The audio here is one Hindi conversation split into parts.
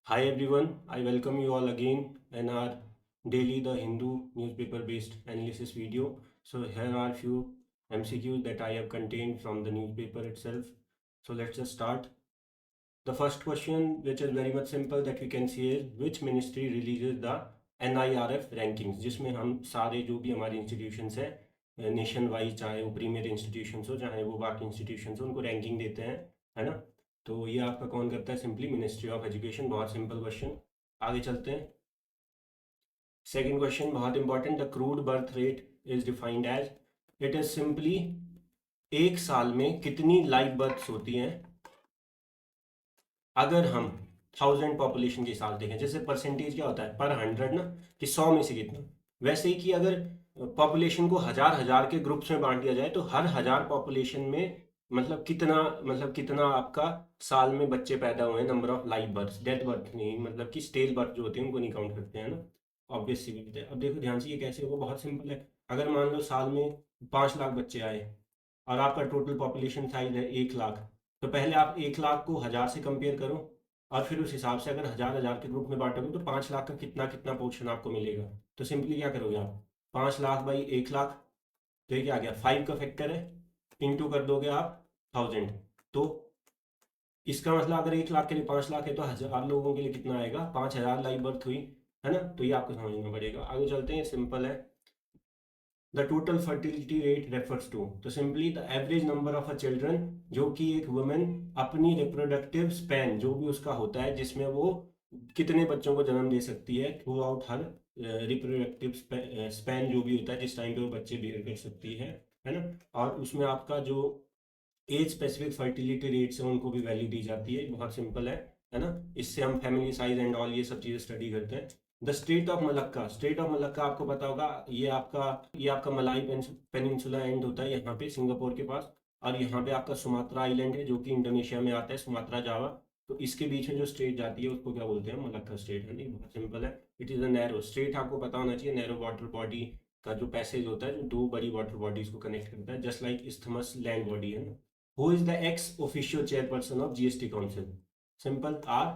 Hi everyone, I welcome you all again in our daily The Hindu newspaper based analysis video. So here are few MCQs that I have contained from the newspaper itself. So let's just start. The first question, which is very much simple that we can see is which ministry releases the NIRF rankings, जिसमें हम सारे जो भी हमारे इंस्टीट्यूशंस हैं नेशन वाइज, चाहे वो प्रीमियर इंस्टीट्यूशंस हो चाहे वो बाकी इंस्टीट्यूशंस हो, उनको रैंकिंग देते हैं, है ना। तो ये आपका कौन करता है? Simply ministry of education. बहुत सिंपल क्वेश्चन, आगे चलते हैं। सेकंड क्वेश्चन बहुत important, the crude birth rate is defined as, it is simply एक साल में कितनी लाइव बर्थ्स होती हैं अगर हम 1000 पॉपुलेशन के हिसाब से देखें। जैसे परसेंटेज क्या होता है पर 100 ना, कि 100 में से कितना, वैसे ही कि अगर पॉपुलेशन को हजार हजार के ग्रुप्स में बांट दिया जाए तो हर हजार पॉपुलेशन में मतलब कितना आपका साल में बच्चे पैदा हुए, number of live birth, death birth नहीं, मतलब कि स्टेल बर्थ जो होते हैं उनको नहीं काउंट करते हैं ना। ऑब्वियस सी बात है। अब देखो ध्यान से, ये कैसे होगा, बहुत सिंपल है। अगर मान लो साल में 5 लाख बच्चे आए और आपका टोटल पॉपुलेशन साइज है 1 लाख, तो पहले आप 1 लाख को 1000 से कंपेयर करो और फिर उस हिसाब से अगर हजार हजार के ग्रुप में बांटोगे तो 5 लाख का कितना कितना पोर्शन आपको मिलेगा। तो सिंपली क्या करोगे आप, 5 लाख बाई 1 लाख, तो ये क्या आ गया, 5 का फैक्टर है, इंटू कर दोगे आप 1000। तो इसका मतलब अगर 1 लाख के लिए 5 लाख है तो हजार लोगों के लिए कितना आएगा, 5000 लाइव बर्थ हुई, है ना। तो ये आपको समझना पड़ेगा। आगे चलते हैं, सिंपल है। The total fertility rate refers to, तो simply the average number of a children, जो कि एक वुमेन अपनी रिप्रोडक्टिव स्पैन जो भी उसका होता है, जिसमें वो कितने बच्चों को जन्म दे सकती है थ्रू आउट हर रिप्रोडक्टिव स्पैन जो भी होता है, जिस टाइम पे वो बच्चे बेयर कर सकती है ना। और उसमें आपका जो एज स्पेसिफिक फर्टिलिटी रेट्स है उनको भी वैल्यू दी जाती है। बहुत सिंपल है ना। इससे हम फैमिली साइज एंड ऑल ये सब चीज़ें स्टडी करते हैं। The state of Malacca, state of Malacca आपको पता होगा, ये आपका मलाई पेनिनसुला एंड होता है यहाँ पे सिंगापुर के पास, और यहाँ पे आपका सुमात्रा आइलैंड है जो कि इंडोनेशिया में आता है, सुमात्रा जावा। तो इसके बीच में जो स्टेट जाती है उसको क्या बोलते हैं, मलक्का स्टेट, है नहीं। बहुत सिंपल है। It is a narrow state, आपको पता होना चाहिए। नैरो वाटर बॉडी का जो पैसेज होता है जो दो बड़ी वाटर बॉडीज को कनेक्ट करता है, just like isthmus land body, है ना। Who is the ex official chairperson of GST council? Simple, our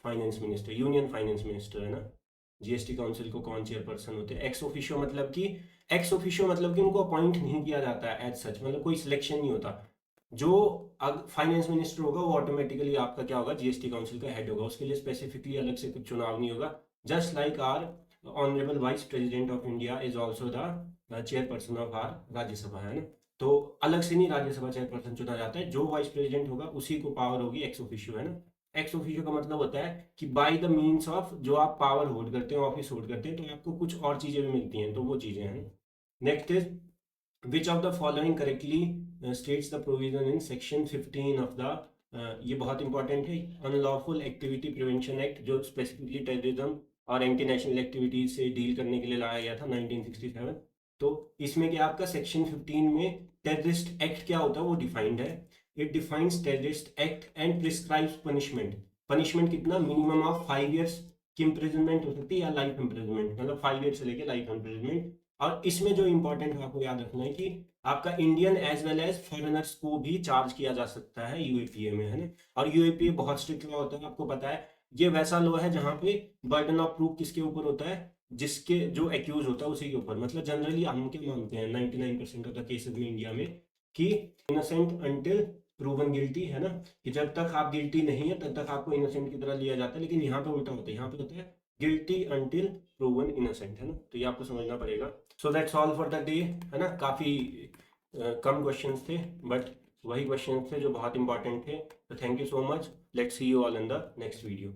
finance minister, union finance minister, है ना। जीएसटी काउंसिल को कौन चेयरपर्सन होते हैं? एक्स ऑफिशियो, मतलब कि उनको अपॉइंट नहीं किया जाता है एज सच, मतलब कोई सिलेक्शन नहीं होता। जो फाइनेंस मिनिस्टर होगा वो ऑटोमेटिकली आपका क्या होगा, जीएसटी काउंसिल का हेड होगा। उसके लिए स्पेसिफिकली अलग से कुछ चुनाव नहीं होगा। Just like our honourable vice president of India is also the chairperson of our Rajya Sabha, है ना। तो अलग से नहीं राज्यसभा चेयरपर्सन चुना जाता है, जो वाइस प्रेसिडेंट होगा उसी को पावर होगी एक्स ऑफिशियो, है ना। एक्स ऑफिशियो का मतलब होता है कि बाय द मीन्स ऑफ, जो आप पावर होल्ड करते हैं, ऑफिस होल्ड करते हैं, तो आपको कुछ और चीजें भी मिलती हैं, तो वो चीजें हैं। Next is which of the following correctly states the provision in section 15 of the, ये बहुत इंपॉर्टेंट है, अनलॉफुल एक्टिविटी प्रिवेंशन एक्ट, जो स्पेसिफिकली टेररिज्म और एंटी नेशनल एक्टिविटीज से डील करने के लिए लाया गया था 1967। तो इसमें क्या आपका सेक्शन 15 में टेररिस्ट एक्ट क्या होता है वो डिफाइंड है। It defines terrorist act and prescribes punishment. Punishment कितना, मिनिमम ऑफ 5 years की इंप्रिजनमेंट हो सकती है या लाइफ इंप्रिजनमेंट, मतलब 5 years से लेके लाइफ इंप्रिजनमेंट। और इसमें जो इंपॉर्टेंट है आपको याद रखना है कि आपका Indian as well as foreigners को भी चार्ज किया जा सकता है यूएपीए में, है ना। और यूएपीए बहुत स्ट्रिक्ट लॉ होता है, आपको पता है। ये वैसा लॉ है जहां पे बर्डन ऑफ प्रूफ किसके ऊपर होता है, जिसके जो एक्यूज होता है उसी के ऊपर। मतलब जनरली हम क्या मानते हैं 99% ऑफ द केसेस में इंडिया में, कि इनोसेंट अंटिल प्रूवन गिल्टी, है ना, कि जब तक आप गिल्टी नहीं है तब तक आपको इनोसेंट की तरह लिया जाता है। लेकिन यहाँ पे उल्टा होता है, यहाँ पे होता है गिल्टी अंटिल प्रूवन इनोसेंट, है ना। तो ये आपको समझना पड़ेगा। So that's all for the day, है ना। काफी कम क्वेश्चंस थे, बट वही क्वेश्चंस थे जो बहुत इंपॉर्टेंट थे। तो thank you so much, let's see you all in the next video.